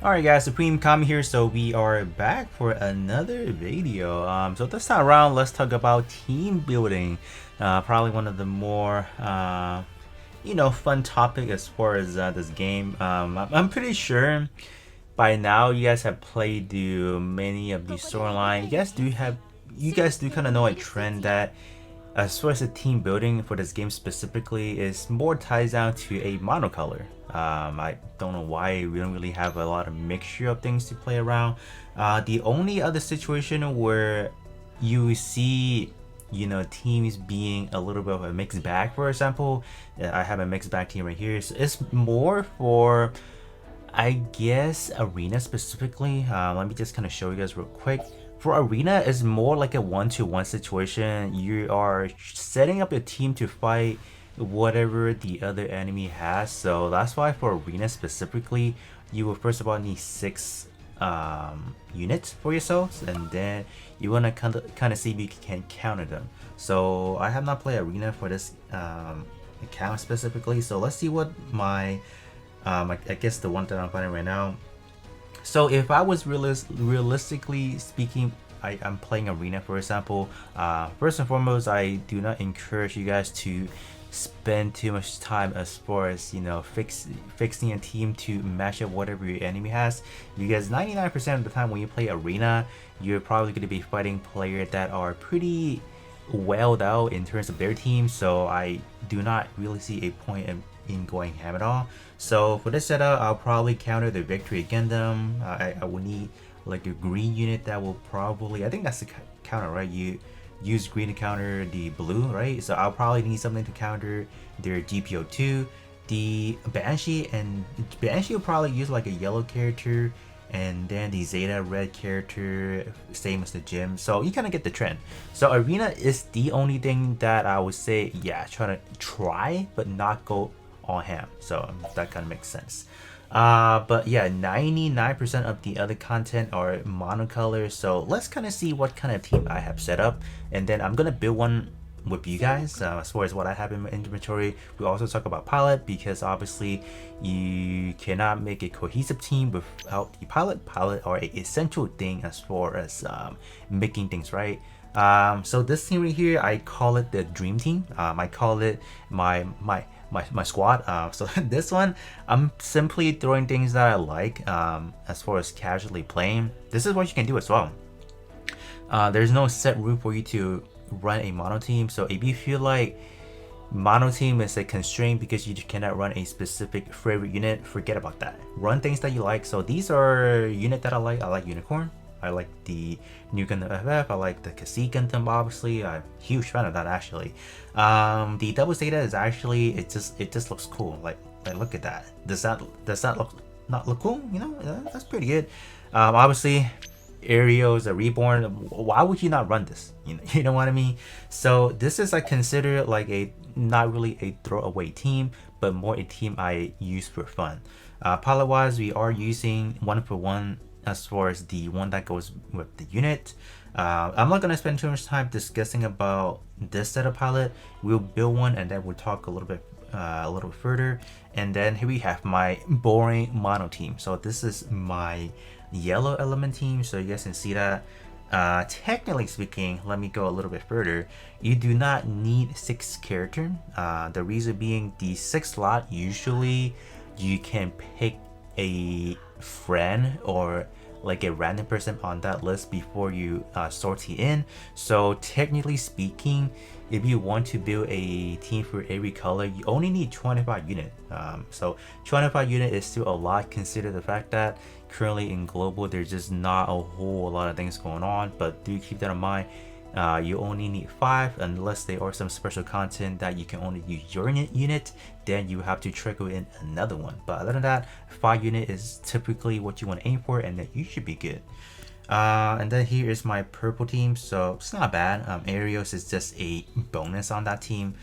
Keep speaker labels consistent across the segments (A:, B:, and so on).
A: Alright guys, Supreme Kami here, so we are back for another video. So this time around, let's talk about team building. Probably one of the more, fun topic as far as this game. I'm pretty sure by now you guys have played through many of the storyline. You guys do kind of know a trend that as far as the team building for this game specifically is more ties down to a monocolor. I don't know why we don't really have a lot of mixture of things to play around. The only other situation where you see, teams being a little bit of a mixed bag, for example, I have a mixed bag team right here. So it's more for, I guess, Arena specifically. Let me just kind of show you guys real quick. For Arena, it's more like a one-to-one situation. You are setting up your team to fight whatever the other enemy has. So that's why for Arena specifically, you will first of all need 6 units for yourselves, and then you want to kind of see if you can counter them. So I have not played Arena for this account specifically. So let's see what my I guess the one that I'm playing right now. So if I was realistically speaking, I'm playing Arena, for example. First and foremost, I do not encourage you guys to spend too much time as far as fixing a team to match up whatever your enemy has, because 99% of the time when you play Arena, you're probably going to be fighting players that are pretty welled out in terms of their team. So I do not really see a point in going ham at all. So for this setup, I'll probably counter the Victory Gundam. I will need like a green unit that will probably, I think that's the counter, right? You use green to counter the blue, right? So I'll probably need something to counter their GPO2, the Banshee, and Banshee will probably use like a yellow character, and then the Zeta red character, same as the gym. So you kind of get the trend. So Arena is the only thing that I would say, yeah, try but not go all ham. So that kind of makes sense. But yeah, 99% of the other content are monocolor. So let's kind of see what kind of team I have set up, and then I'm gonna build one with you guys. As far as what I have in my inventory, we also talk about pilot, because obviously you cannot make a cohesive team without the pilot. Pilot are an essential thing as far as making things right. So this team right here, I call it the dream team. I call it my squad. So this one, I'm simply throwing things that I like as far as casually playing. This is what you can do as well. There's no set rule for you to run a mono team. So if you feel like mono team is a constraint because you cannot run a specific favorite unit, forget about that. Run things that you like. So these are unit that I like. I like Unicorn. I like the new Gundam FF. I like the Kasi Gundam, obviously. I'm a huge fan of that, actually. The double Zeta is actually, it just looks cool. Like look at that. Does that not look cool? That's pretty good. Obviously, Aerial is a reborn. Why would you not run this? You know what I mean? So this is considered like not really a throwaway team, but more a team I use for fun. Pilot wise, we are using 1-for-1 as far as the one that goes with the unit. I'm not gonna spend too much time discussing about this set of pilot. We'll build one and then we'll talk a little bit further. And then here we have my boring mono team. So this is my yellow element team, so you guys can see that. Technically speaking, let me go a little bit further. You do not need 6 character. The reason being, the 6 slot, usually you can pick a friend or like a random person on that list before you sort it in. So technically speaking, if you want to build a team for every color, you only need 25 unit. So 25 unit is still a lot, consider the fact that currently in global there's just not a whole lot of things going on. But do keep that in mind. You only need 5 unless there are some special content that you can only use your unit, then you have to trickle in another one. But other than that, 5 unit is typically what you want to aim for, and then you should be good. And then here is my purple team, so it's not bad. Arios is just a bonus on that team.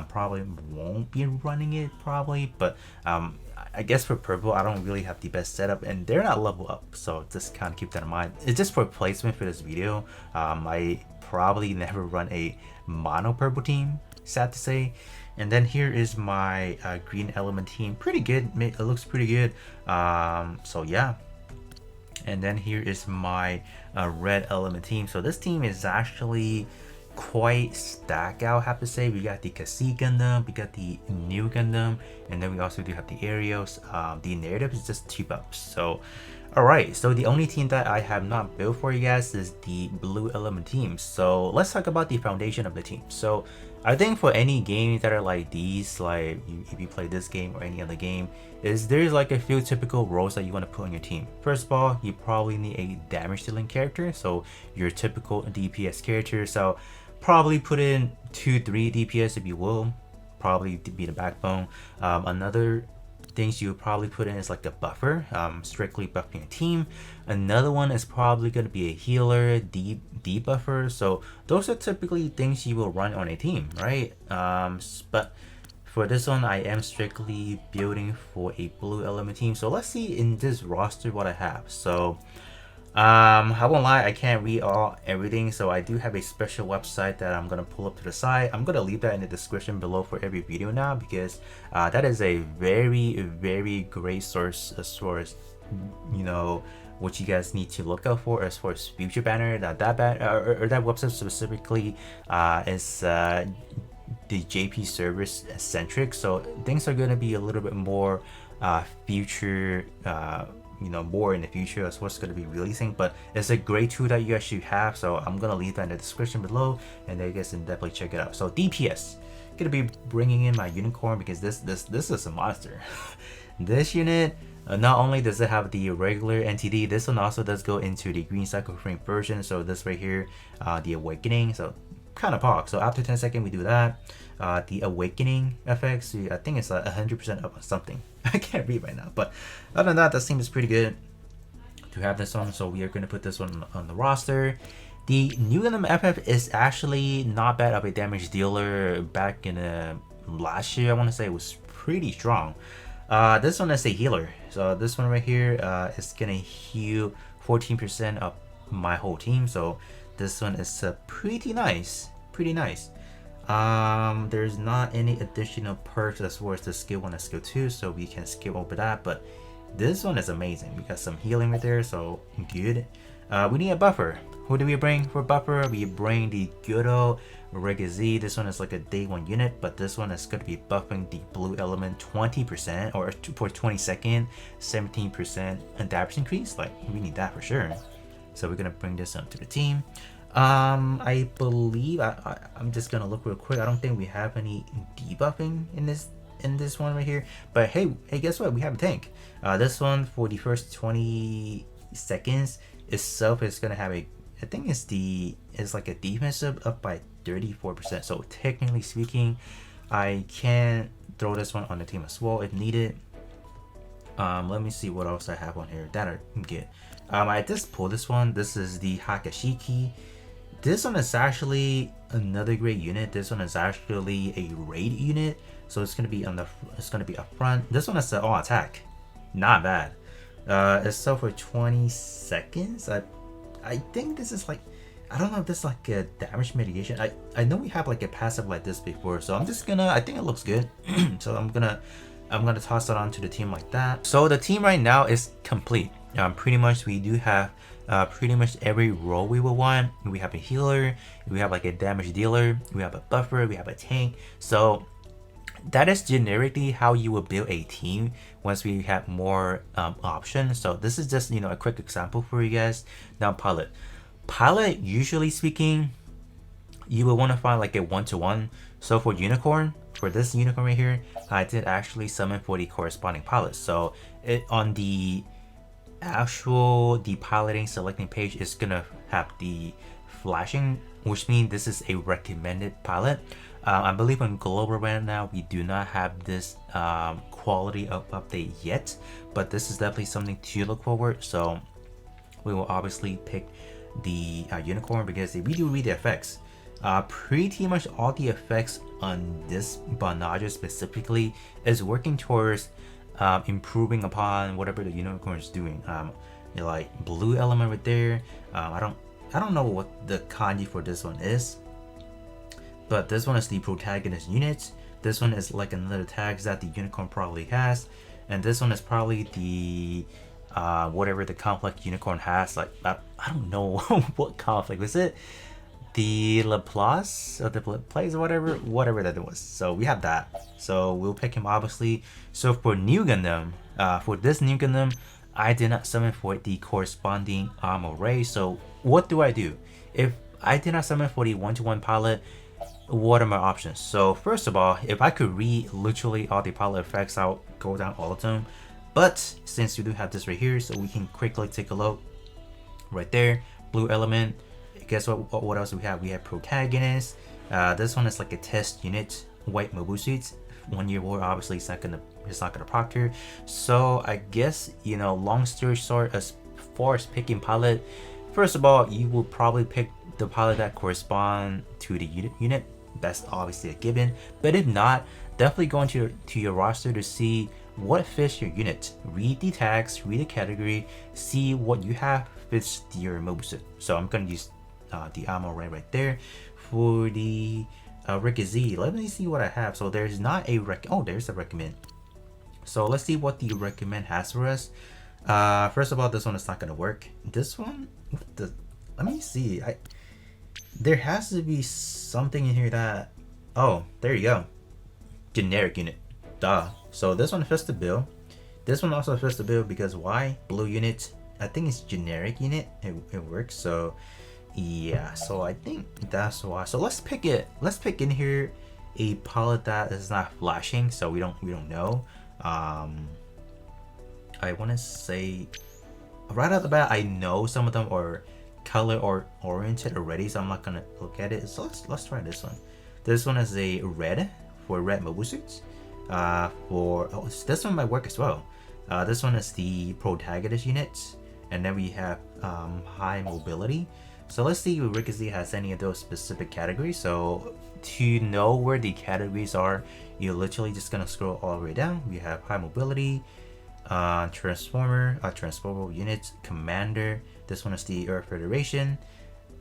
A: Probably won't be running it probably, but I guess for purple, I don't really have the best setup, and they're not level up, so just kind of keep that in mind. It's just for placement for this video. I probably never run a mono purple team, sad to say. And then here is my green element team. Pretty good. It looks pretty good. So yeah, And then here is my red element team. So this team is actually quite stacked out, I have to say. We got the Kasi Gundam, we got the new Gundam, and then we also do have the Aerials. The narrative is just 2-ups. So alright, so the only team that I have not built for you guys is the blue element team. So let's talk about the foundation of the team. So I think for any games that are like these, like if you play this game or any other game, there's like a few typical roles that you want to put on your team. First of all, you probably need a damage dealing character, so your typical DPS character. So probably put in 2-3 DPS if you will, probably to be the backbone. Another things you would probably put in is like a buffer, strictly buffing a team. Another one is probably going to be a healer, debuffer. So those are typically things you will run on a team, right? But for this one, I am strictly building for a blue element team. So let's see in this roster what I have. So I won't lie, I can't read everything, so I do have a special website that I'm gonna pull up to the side. I'm gonna leave that in the description below for every video now, because that is a very great source as far as, you know, what you guys need to look out for as far as future banner. That website specifically is the JP service centric, so things are gonna be a little bit more future, you know, more in the future as what's going to be releasing. But it's a great tool that you guys should have, so I'm going to leave that in the description below, and then you guys can definitely check it out. So DPS, gonna be bringing in my unicorn, because this is a monster. This unit, not only does it have the regular NTD, this one also does go into the green cycle frame version. So this right here, the awakening, so kind of pog. So after 10 seconds we do that. The awakening effects, I think it's 100% up on something. I can't read right now, but other than that, that seems pretty good to have this one. So we are going to put this one on the roster. The new Gundam FF is actually not bad of a damage dealer. Back in last year, I want to say it was pretty strong. This one is a healer, so this one right here is gonna heal 14% of my whole team. So this one is pretty nice. There's not any additional perks as far as the skill 1 and skill 2, so we can skip over that, but this one is amazing. We got some healing right there, so good. We need a buffer. Who do we bring for buffer? We bring the good old Regiz. This one is like a day 1 unit, but this one is going to be buffing the blue element 20%, or for 20 seconds, 17% and damage increase. Like, we need that for sure. So we're going to bring this onto the team. I believe I'm just gonna look real quick. I don't think we have any debuffing in this one right here, but hey, guess what, we have a tank. This one for the first 20 seconds itself is gonna have a, I think it's like a defensive up by 34%. So technically speaking, I can throw this one on the team as well if needed. Let me see what else I have on here that I can get. I just pulled this one. This is the Hakashiki. This one is actually another great unit. This one is actually a raid unit, so it's gonna be on the, it's gonna be up front. This one is all attack, not bad. It's so for 20 seconds. I think this is like, I don't know if this is like a damage mitigation. I know we have like a passive like this before, so I'm just gonna, I think it looks good. So I'm gonna toss it onto the team like that. So the team right now is complete. Pretty much we do have pretty much every role we will want. We have a healer, we have like a damage dealer, we have a buffer, we have a tank. So that is generically how you will build a team once we have more options. So this is just, you know, a quick example for you guys. Now pilot, usually speaking, you will want to find like a 1-to-1. So for unicorn, for this unicorn right here, I did actually summon for the corresponding pilot. So it on the actual piloting selecting page is gonna have the flashing, which means this is a recommended pilot. I believe on global right now we do not have this quality of update yet, but this is definitely something to look forward. So we will obviously pick the unicorn, because if we do read the effects, pretty much all the effects on this Banaja specifically is working towards improving upon whatever the unicorn is doing. You know, like blue element right there. I don't know what the kanji for this one is, but this one is the protagonist unit. This one is like another tag that the unicorn probably has, and this one is probably the whatever the conflict unicorn has. Like I don't know what conflict was it. The Laplace or the Place or whatever that it was. So we have that. So we'll pick him obviously. So for new Gundam, for this new Gundam, I did not summon for the corresponding array. So what do I do? If I did not summon for the 1-to-1 pilot, what are my options? So first of all, if I could read literally all the pilot effects, I'll go down all of them. But since we do have this right here, so we can quickly take a look right there. Blue element. Guess what else we have? We have protagonist. This one is like a test unit. White mobile suits. 1 year war. Obviously, it's not gonna proctor. So I guess, you know, long story short, as far as picking pilot, first of all, you will probably pick the pilot that correspond to the unit. That's obviously a given. But if not, definitely go into your roster to see what fits your unit. Read the tags, read the category, see what you have fits your mobile suit. So I'm gonna use the ammo right there. For the Rick-Z, let me see what I have. So there's not a there's a recommend. So let's see what the recommend has for us. First of all, this one is not gonna work. This one, let me see. There has to be something in here that, oh, there you go. Generic unit, duh. So this one fits the bill. This one also fits the bill because why? Blue unit, I think it's generic unit. It works. So yeah, so I think that's why. So let's pick in here a pilot that is not flashing, so we don't know. I want to say right out the bat, I know some of them are color or oriented already, so I'm not gonna look at it. So let's try this one. This one is a red for red mobile suits. This one might work as well. This one is the protagonist unit, and then we have high mobility. So let's see if Rick-Z has any of those specific categories. So to know where the categories are, you're literally just gonna scroll all the way down. We have high mobility, transformable units, commander. This one is the Earth Federation,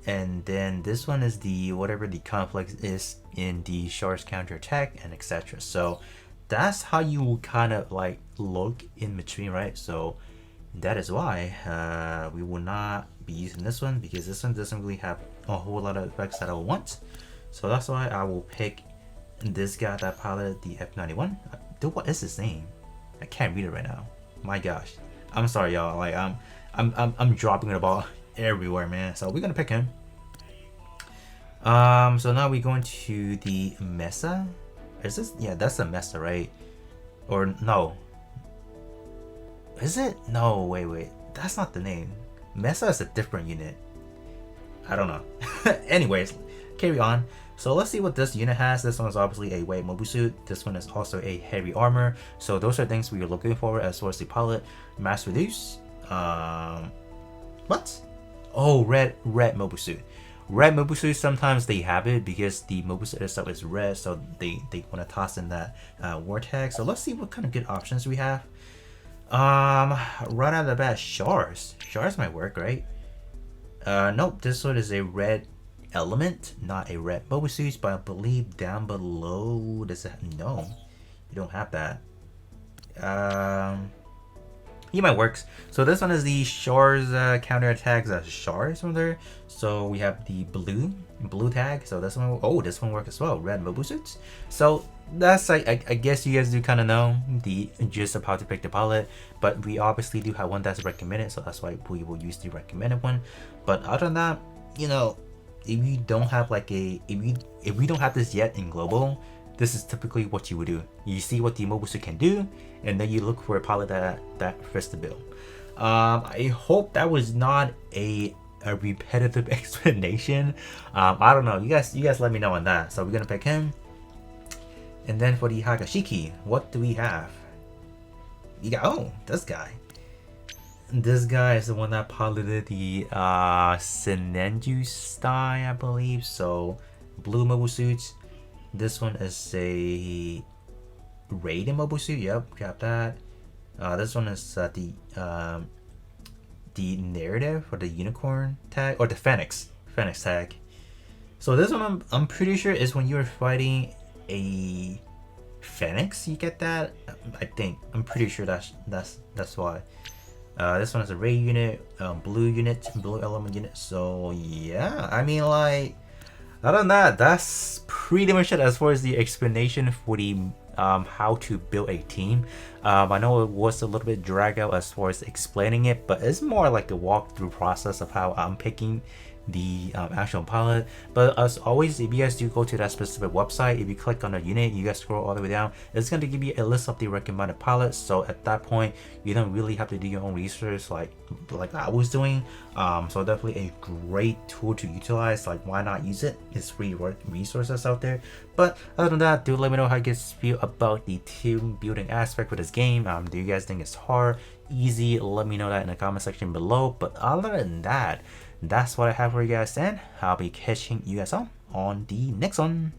A: and then this one is the whatever the conflict is in the Shar's counterattack and etc. So that's how you will kind of like look in between, right? So that is why we will not be using this one, because this one doesn't really have a whole lot of effects that I want. So that's why I will pick this guy that pilot the F91. Dude, what is his name? I can't read it right now. My gosh, I'm sorry, y'all. Like I'm dropping the ball everywhere, man. So we're gonna pick him. So now we go into the Mesa. Is this? Yeah, that's the Mesa, right? Or no? Is it? No, wait. That's not the name. Mesa is a different unit. I don't know. Anyways, carry on. So let's see what this unit has. This one is obviously a white mobile suit. This one is also a heavy armor. So those are things we are looking for as far as the pilot. Mass reduce. What? Oh, red mobile suit. Red mobile suit, sometimes they have it because the mobile suit itself is red, so they want to toss in that war tag. So let's see what kind of good options we have. Right out of the bat, Shars might work, right? Nope, this one is a red element, not a red mobile suit, but I believe down below does it? No, you don't have that. He might work. So this one is the Shars counterattacks Shars from there. So we have the blue tag. So this one, oh, this one works as well. Red mobile suits. So that's I guess you guys do kind of know the gist of how to pick the pilot, but we obviously do have one that's recommended, so that's why we will use the recommended one. But other than that, you know, if we don't have like if we don't have this yet in global, this is typically what you would do. You see what the mobile suit can do, and then you look for a pilot that fits the bill. I hope that was not a repetitive explanation. I don't know. You guys let me know on that. So we're gonna pick him. And then for the Hagashiki, what do we have? You got, oh, this guy. This guy is the one that piloted the Senenju style, I believe. So blue mobile suits. This one is a Raiden mobile suit. Yep, got that. This one is the narrative or the unicorn tag or the Phoenix tag. So this one I'm pretty sure is when you're fighting a Phoenix, you get that. I'm pretty sure that's why. This one is a ray unit, blue element unit. So yeah, I mean, like, other than that, that's pretty much it as far as the explanation for the how to build a team. I know it was a little bit drag out as far as explaining it, but it's more like a walkthrough process of how I'm picking the actual pilot. But as always, if you guys do go to that specific website, if you click on a unit, you guys scroll all the way down, it's going to give you a list of the recommended pilots. So at that point, you don't really have to do your own research like I was doing. So definitely a great tool to utilize. Like, why not use it? It's free resources out there. But other than that, do let me know how you guys feel about the team building aspect for this game. Do you guys think it's hard, easy? Let me know that in the comment section below. But other than that, that's what I have for you guys, and I'll be catching you guys on the next one.